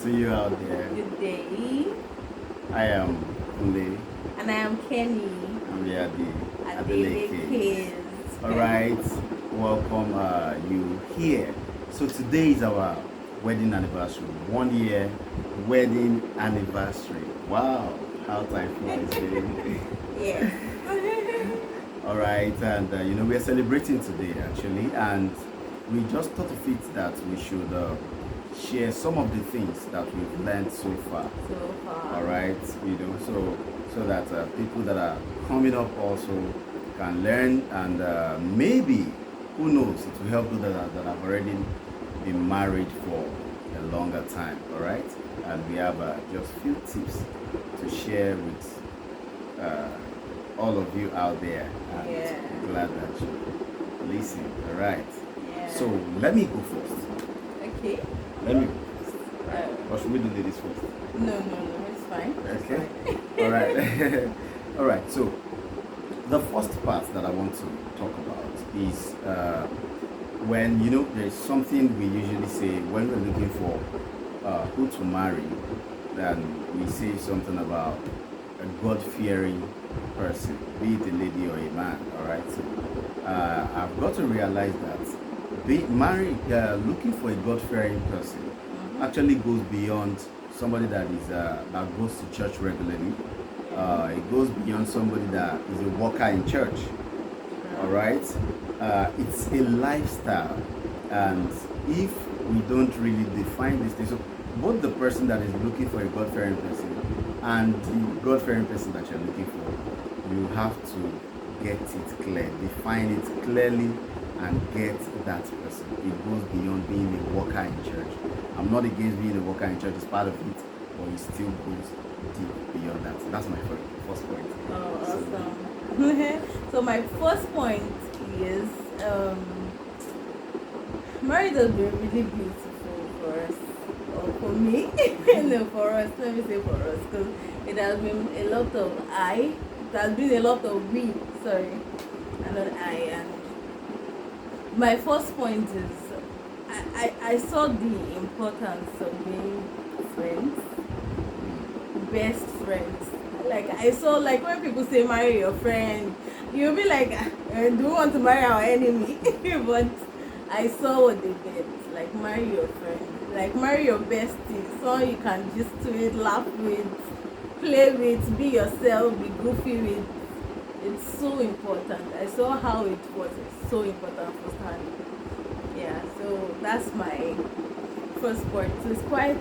to you out there. Good day. I am Ule. And I am Kenny. And we are the Adele Kids. Alright, welcome you here. So today is our wedding anniversary. 1 year wedding anniversary. Wow, how time flies, baby. Yeah. Alright, and we are celebrating today actually, and we just thought of it that we should share some of the things that we've learned so far. All right, so that people that are coming up also can learn, and maybe, who knows, it will help those that have already been married for a longer time. All right, and we have just few tips to share with all of you out there. And Yeah. glad that you listen. All right. Yeah. So let me go first. Okay. Let me go first. Or should we do ladies first? No, it's fine. Okay. All right. All right. So the first part that I want to talk about is when there's something we usually say when we're looking for who to marry. Then we say something about a God-fearing person, be it a lady or a man. All right. So I've got to realize that looking for a God-fearing person actually goes beyond somebody that goes to church regularly. It goes beyond somebody that is a worker in church. All right, it's a lifestyle, and if we don't really define this thing, so both the person that is looking for a God-fearing person and the God-fearing person that you're looking for, you have to get it clear, define it clearly, and get that person. It goes beyond being a worker in church. I'm not against being a worker in church, it's part of it, but it still goes deep beyond that. So that's my first point. Oh, awesome. So my first point is marriage has been really beautiful for us, or for me. No, for us. Let me say for us, because it has been a lot of it has been a lot of we. Sorry, and not I. And my first point is I saw the importance of being friends, best friends. Like I saw, like when people say marry your friend, you'll be like, do we want to marry our enemy? But I saw what they meant. Like marry your friend, like marry your bestie, so you can just do it, laugh with, play with, be yourself, be goofy with. It's so important. I saw how it was so important firsthand. Yeah, so that's my first point. So it's quite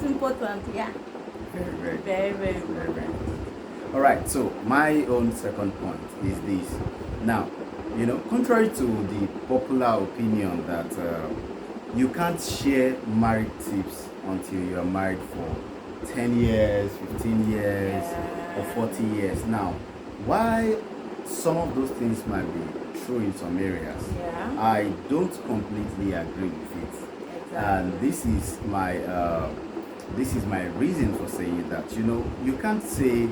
important. Yeah. Very important. All right. So my own second point is this. Now, contrary to the popular opinion that you can't share married tips until you are married for 10 years, 15 years, or 40 years. Now, why some of those things might be true in some areas, I don't completely agree with it. Exactly. And this is my reason for saying that. You can't say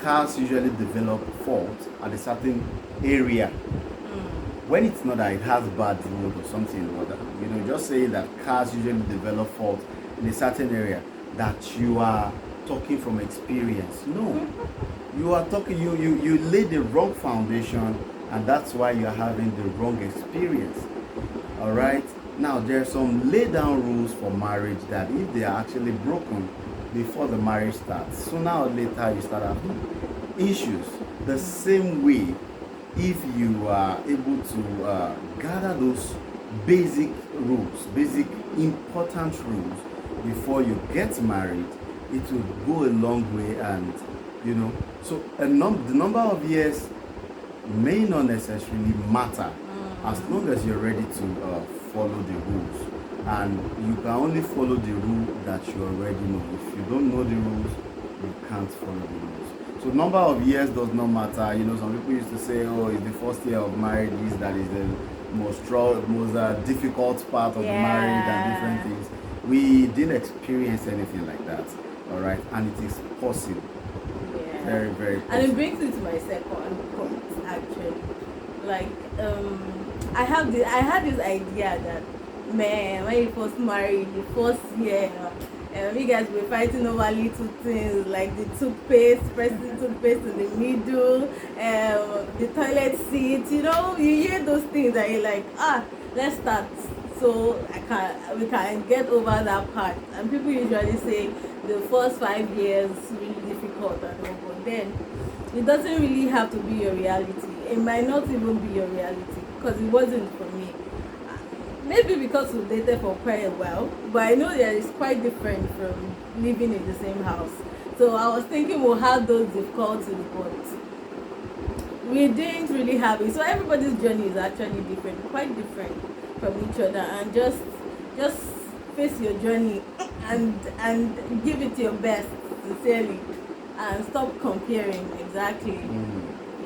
cars usually develop fault at a certain area when it's not that it has bad road or something, or just saying that cars usually develop fault in a certain area, that you are talking from experience. No, you are talking, you laid the wrong foundation, and that's why you are having the wrong experience. All right. Now there are some laid down rules for marriage that if they are actually broken before the marriage starts, sooner or later you start having issues. The same way, if you are able to gather those basic rules, basic important rules before you get married, it will go a long way. And so the number of years may not necessarily matter, as long as you're ready to follow the rules. And you can only follow the rule that you already know. If you don't know the rules, you can't follow the rules. So number of years does not matter. Some people used to say, oh, it's the first year of marriage that is the most difficult part of the marriage and different things. We didn't experience anything like that. All right, and it is possible. Yeah. Very, very possible. And it brings me to my second point, actually. Like I had this idea that Man, when you first married, the first year, you guys were fighting over little things like the toothpaste, pressing toothpaste in the middle, the toilet seat. You hear those things and you're like, let's start. So we can get over that part. And people usually say the first 5 years really difficult and all, but then it doesn't really have to be your reality. It might not even be your reality because it wasn't for me. Maybe because we dated for quite a while, but I know that it's quite different from living in the same house. So I was thinking we'll have those difficulties, but we didn't really have it. So everybody's journey is actually different, quite different from each other, and just face your journey and give it your best, sincerely, and stop comparing. Exactly.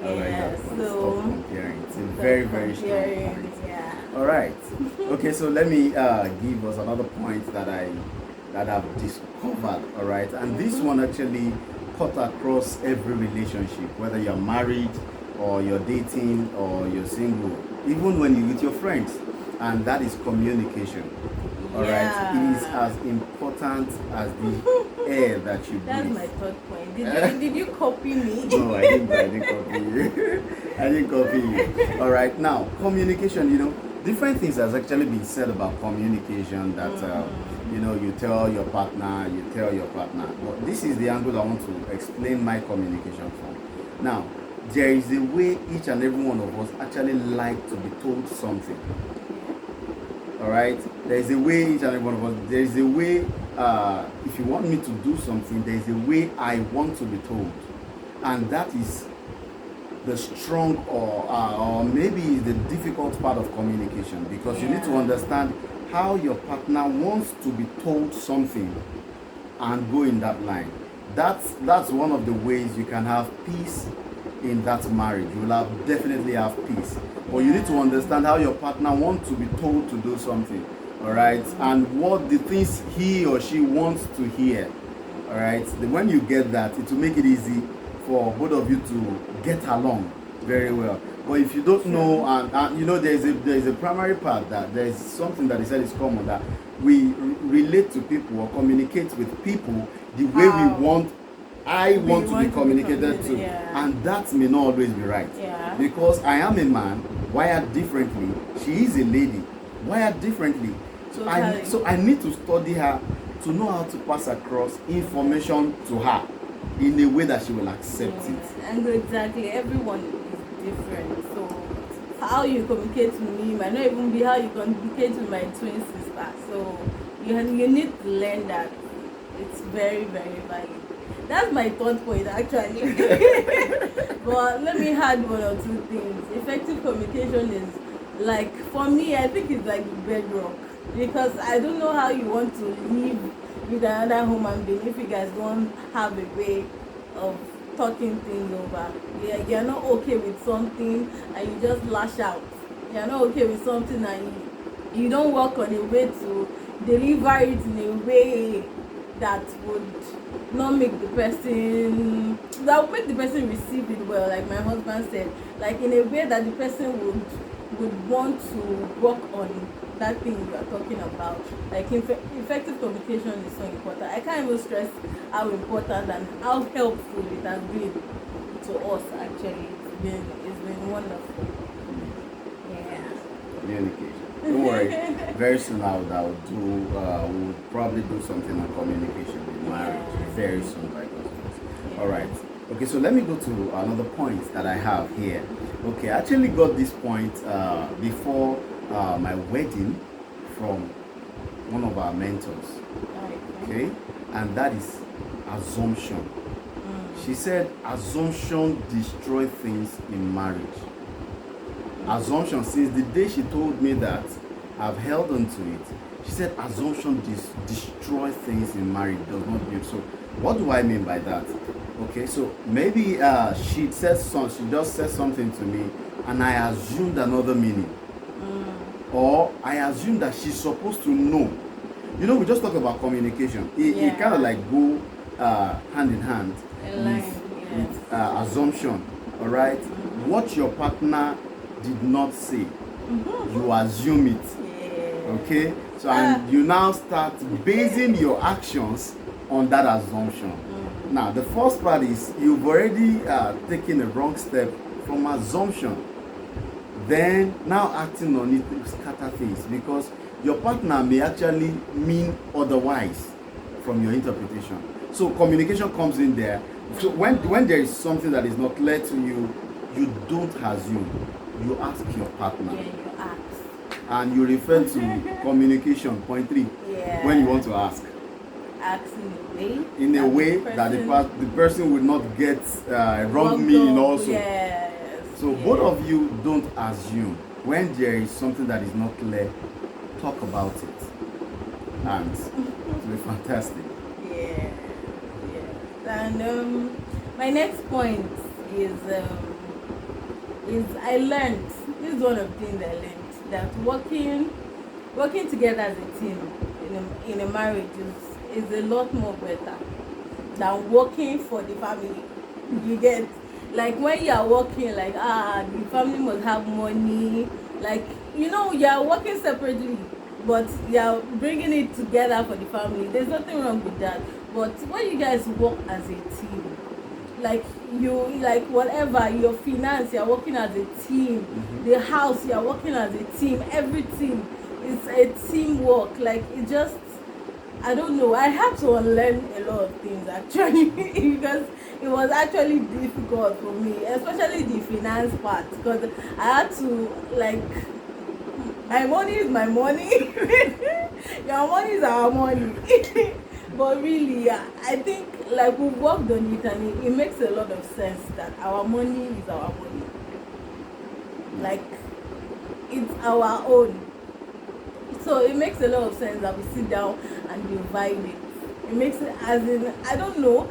I like that one. So Stop comparing. It's a very strong point. Yeah. All right. Okay, so let me give us another point that I've discovered. All right, and this one actually cut across every relationship, whether you're married or you're dating or you're single, even when you're with your friends, and that is communication. All right, it is as important as the air that you breathe. That's my third point. Did you copy me? No, I didn't copy you. I didn't copy you. All right, now communication. Different things has actually been said about communication that you tell your partner, But this is the angle I want to explain my communication from. Now, there is a way each and every one of us actually like to be told something. All right, there is a way each and every one of us. There is a way. If you want me to do something, there is a way I want to be told, and that is the strong or maybe the difficult part of communication, because you need to understand how your partner wants to be told something and go in that line. That's one of the ways you can have peace in that marriage. You will definitely have peace, but you need to understand how your partner wants to be told to do something. All right, and what the things he or she wants to hear. All right, when you get that, it will make it easy for both of you to get along very well. But if you don't know, and there's a primary part, that there's something that he said is common, that we relate to people or communicate with people the way I want to be communicated to, and that may not always be right. Because I am a man wired differently, she is a lady wired differently. So I need to study her to know how to pass across information to her in a way that she will accept it. And exactly, everyone is different. So how you communicate to me might not even be how you communicate to my twin sister. So you need to learn that. It's very valid. That's my third point, actually. But let me add one or two things. Effective communication is, like, for me, I think it's like the bedrock, because I don't know how you want to live with another human being if you guys don't have a way of talking things over. You're not okay with something and you just lash out. You're not okay with something and you don't work on a way to deliver it in a way that would make the person receive it well, like my husband said, like in a way that the person would want to work on that thing you are talking about. Like effective communication is so important. I can't even stress how important and how helpful it has been to us. Actually, it's been wonderful. Communication. Don't worry. Very soon we'll probably do something on communication in marriage. Very soon, by God's grace. All right. Okay, so let me go to another point that I have here. Okay, I actually got this point before my wedding from one of our mentors. Okay, and that is assumption. She said assumption destroy things in marriage. Assumption, since the day she told me that, I've held on to it. She said assumption destroy things in marriage, does not build. So what do I mean by that? Okay, so maybe she just said something to me and I assumed another meaning. Or I assume that she's supposed to know. We just talk about communication. It kind of like go hand in hand with assumption. All right, what your partner did not say, you assume it. Okay, so and you now start basing your actions on that assumption. Now, the first part is you've already taken a wrong step from assumption. Then now acting on it to scatter things, because your partner may actually mean otherwise from your interpretation. So communication comes in there. So when there is something that is not clear to you, you don't assume. You ask your partner. Yeah, you ask. And you refer to communication, point 3, when you want to ask. Ask in a way that the person will not get wrong meaning also. Yes. So both of you don't assume. When there is something that is not clear, talk about it. And it will be fantastic. Yeah. And my next point is I learned, this is one of the things I learned, that working together as a team in a marriage is a lot more better than working for the family. You get, like, when you are working, like, the family must have money, like, you are working separately, but you are bringing it together for the family. There's nothing wrong with that. But when you guys work as a team, like whatever, your finance, you are working as a team. The house, you are working as a team. Everything is a teamwork. Like, it just, I don't know, I had to unlearn a lot of things actually because it was actually difficult for me, especially the finance part, because I had to, like, my money is my money your money is our money but really, I think, like, we've worked on it, and it makes a lot of sense that our money is our money. Like, it's our own. So it makes a lot of sense that we sit down and divide it. It makes it, as in, I don't know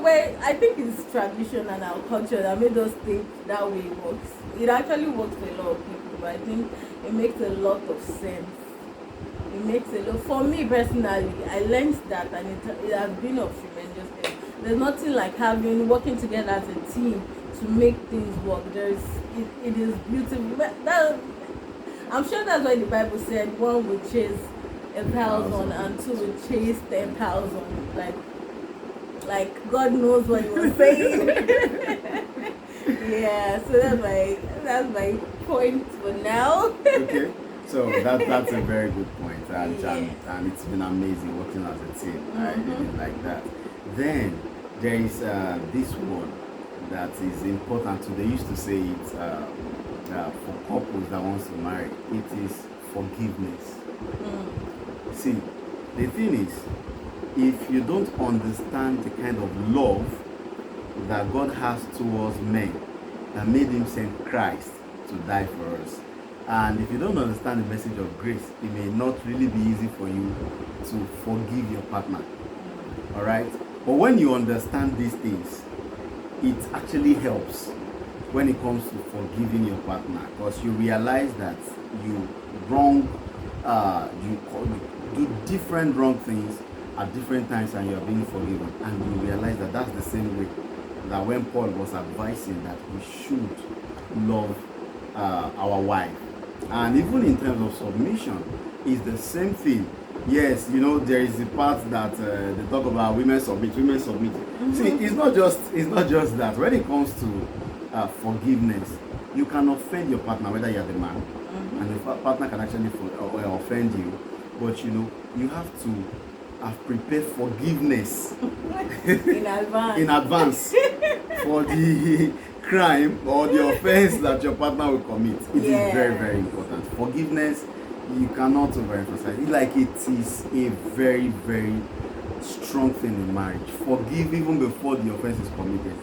where, I think it's tradition and our culture that made us think that way it works. It actually works for a lot of people, but I think it makes a lot of sense. It makes a lot, for me personally, I learned that, and it has been of tremendous help. There's nothing like working together as a team to make things work. It is beautiful. I'm sure that's why the Bible said one will chase 1,000 and two will chase 10,000. Like God knows what he was saying. Yeah, so that's my point for now. Okay, so that's a very good point, and it's been amazing working as a team. I really like that. Then there is this word that is important too. They used to say it for couples that wants to marry. It is forgiveness. See, the thing is, if you don't understand the kind of love that God has towards men, that made him send Christ to die for us, and if you don't understand the message of grace, it may not really be easy for you to forgive your partner. All right, but when you understand these things, it actually helps when it comes to forgiving your partner, because you realize that you do different wrong things at different times, and you are being forgiven, and you realize that that's the same way that when Paul was advising that we should love our wife. And even in terms of submission, it's the same thing. Yes, there is the part that they talk about women submit. See, it's not just that. When it comes to forgiveness, you can offend your partner, whether you're the man, and your partner can actually offend you, but you have to have prepared forgiveness in advance for the crime or the offense that your partner will commit. It is very, very important. Forgiveness, you cannot overemphasize it. Like, it is a very, very strong thing in marriage. Forgive even before the offense is committed.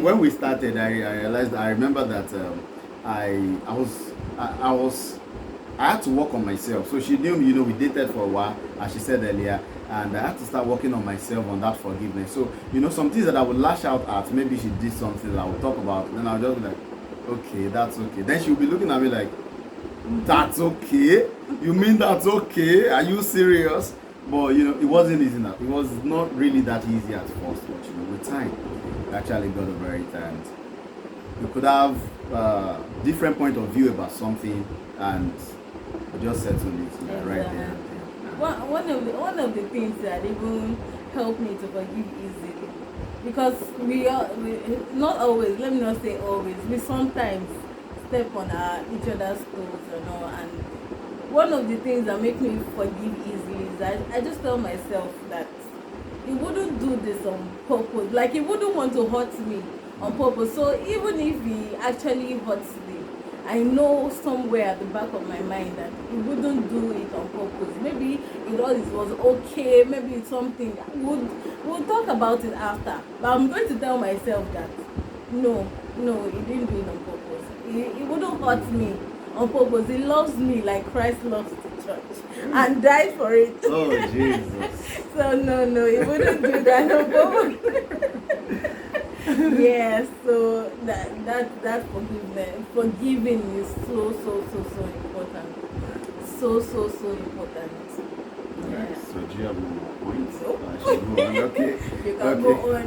When we started, I remember that I had to work on myself. So she knew, we dated for a while, as she said earlier, and I had to start working on myself on that forgiveness. So, some things that I would lash out at, maybe she did something that I would talk about, then I'll just be like, okay, that's okay. Then she'll be looking at me like, that's okay? You mean that's okay? Are you serious? But, it wasn't easy enough. It was not really that easy at first, but, with time, we actually got over it, and we could have different point of view about something, and just settle it right there. One of the things that even help me to forgive easily, because we not always, let me not say always, we sometimes step on each other's toes, and one of the things that make me forgive easily is that I just tell myself that he wouldn't do this on purpose, like he wouldn't want to hurt me on purpose. So even if he actually hurts me, I know somewhere at the back of my mind that he wouldn't do it on purpose. Maybe it was okay, maybe it's something. We'll talk about it after. But I'm going to tell myself that no, he didn't do it on purpose. He wouldn't hurt me on purpose. He loves me like Christ loves the church and died for it. Oh, Jesus. So no, he wouldn't do that on purpose. Yeah, so that forgiving is so important. So important. Alright, so do you have more points? Nope. I should go on. Okay. You can go on.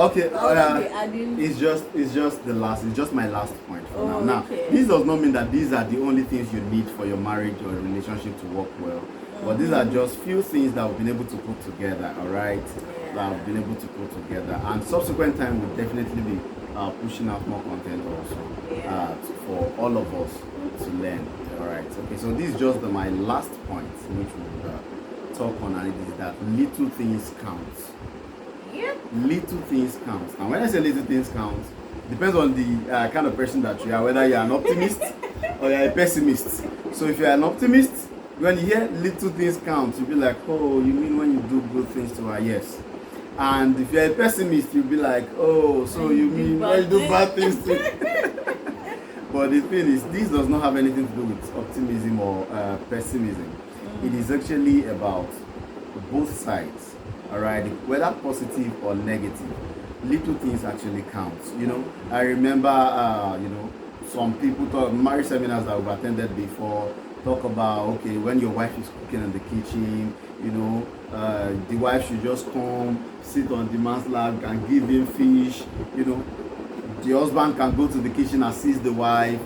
Okay. I'll be adding. It's just my last point for now. Now, Okay. this does not mean that these are the only things you need for your marriage or relationship to work well. But these are just few things that we've been able to put together, alright? Yeah. That we've been able to put together. And subsequent time will definitely be pushing out more content also for all of us to learn. Alright. Okay, so this is just my last point, which we'll talk on, and it is that little things count. Yep. Little things count. And when I say little things count, depends on the kind of person that you are, whether you are an optimist or you are a pessimist. So if you are an optimist, when you hear little things count, you'll be like, oh, you mean when you do good things to her? Yes. And if you're a pessimist, you'll be like, oh, so you mean when you do bad things to her? But the thing is, this does not have anything to do with optimism or pessimism. It is actually about both sides, all right? Whether positive or negative, little things actually count. I remember, some people marriage seminars that we've attended before talk about, okay, when your wife is cooking in the kitchen, the wife should just come, sit on the man's lap and give him fish, the husband can go to the kitchen, assist the wife.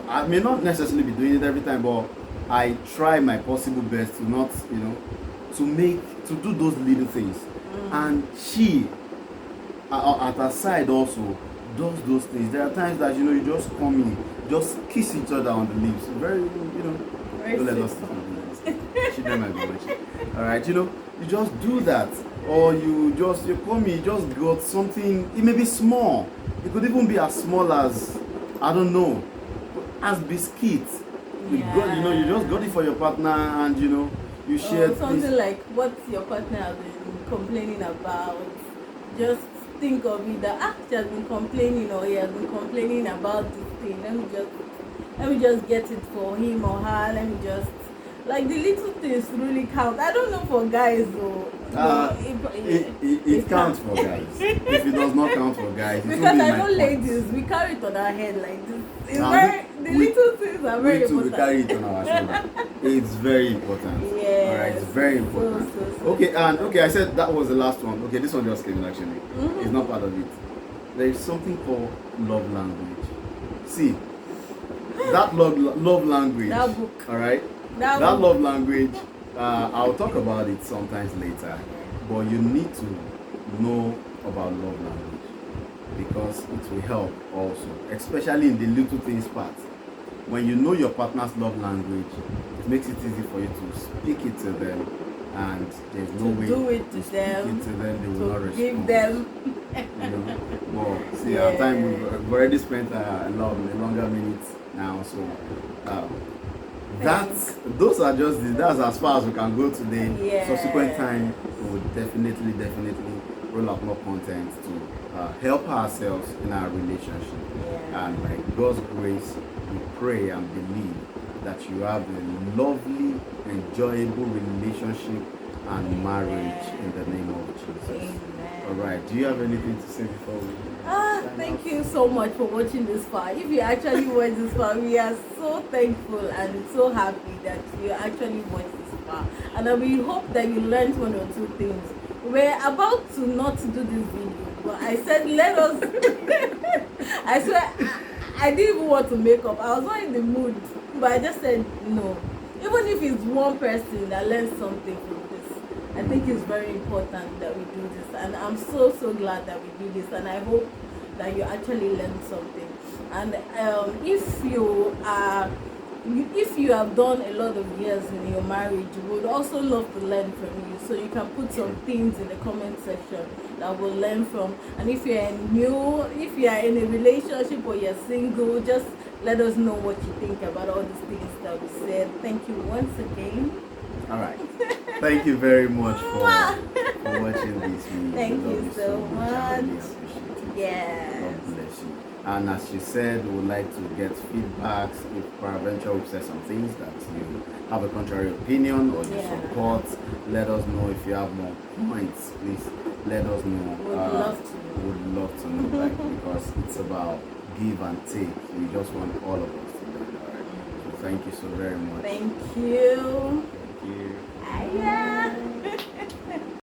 I may not necessarily be doing it every time, but I try my possible best to not, to do those little things. And she, at her side also, does those things. There are times that, you just come in, just kiss each other on the lips. Very, Very don't let us she don't might be watching. Alright, you just do that. Or you come in, you just got something, it may be small. It could even be as small as, I don't know, as biscuits. You just got it for your partner, and you share something like what your partner has been complaining about. Just think of it that she has been complaining, or he has been complaining about this thing. Let me just get it for him or her. Let me just, like, the little things really count. I don't know for guys though. It counts for guys. If it does not count for guys, because I know ladies, we carry it on our head like this. The little things are very important. We carry it on our shoulder. It's very important. Yes. Alright, it's very important. So. Okay, I said that was the last one. Okay, this one just came in actually. It's not part of it. There is something called love language. See, that love language. That book. Alright? That love language, I'll talk about it sometimes later. But you need to know about love language, because it will help also, especially in the little things part. When you know your partner's love language, it makes it easy for you to speak it to them, and there's no way do it to speak them, it to them, they will not respond. Give them. Well, see, our time we've already spent a longer minutes now, so that's as far as we can go today. Yeah. Subsequent time, we will definitely roll out more content to help ourselves in our relationship. Yeah. And by God's grace, we pray and believe that you have a lovely, enjoyable relationship and marriage in the name of Jesus. Amen. All right. Do you have anything to say before we? Thank you so much for watching this far. If you actually watched this far, we are so thankful and so happy that you actually watched this far. And we hope that you learned one or two things. We're about to not do this video, but I said let us. I swear, I didn't even want to make up. I was not in the mood But I just said no. Even if it's one person that learns something from this, I think it's very important that we do this. And I'm so glad that we do this. And I hope that you actually learn something. And if you have done a lot of years in your marriage, we would also love to learn from you. So you can put some things in the comment section that we'll learn from. And if you are in a relationship or you're single, just let us know what you think about all these things that we said. Thank you once again. All right. Thank you very much for watching this video. Thank you so much. I really appreciate it. Yes. God bless you. And as she said, we would like to get feedbacks. If peradventure we've said some things that you have a contrary opinion or you support, let us know. If you have more points, please let us know. Would love to know. Would love to know, like, because it's about give and take. We just want all of us to learn. All right. So thank you so very much. Thank you.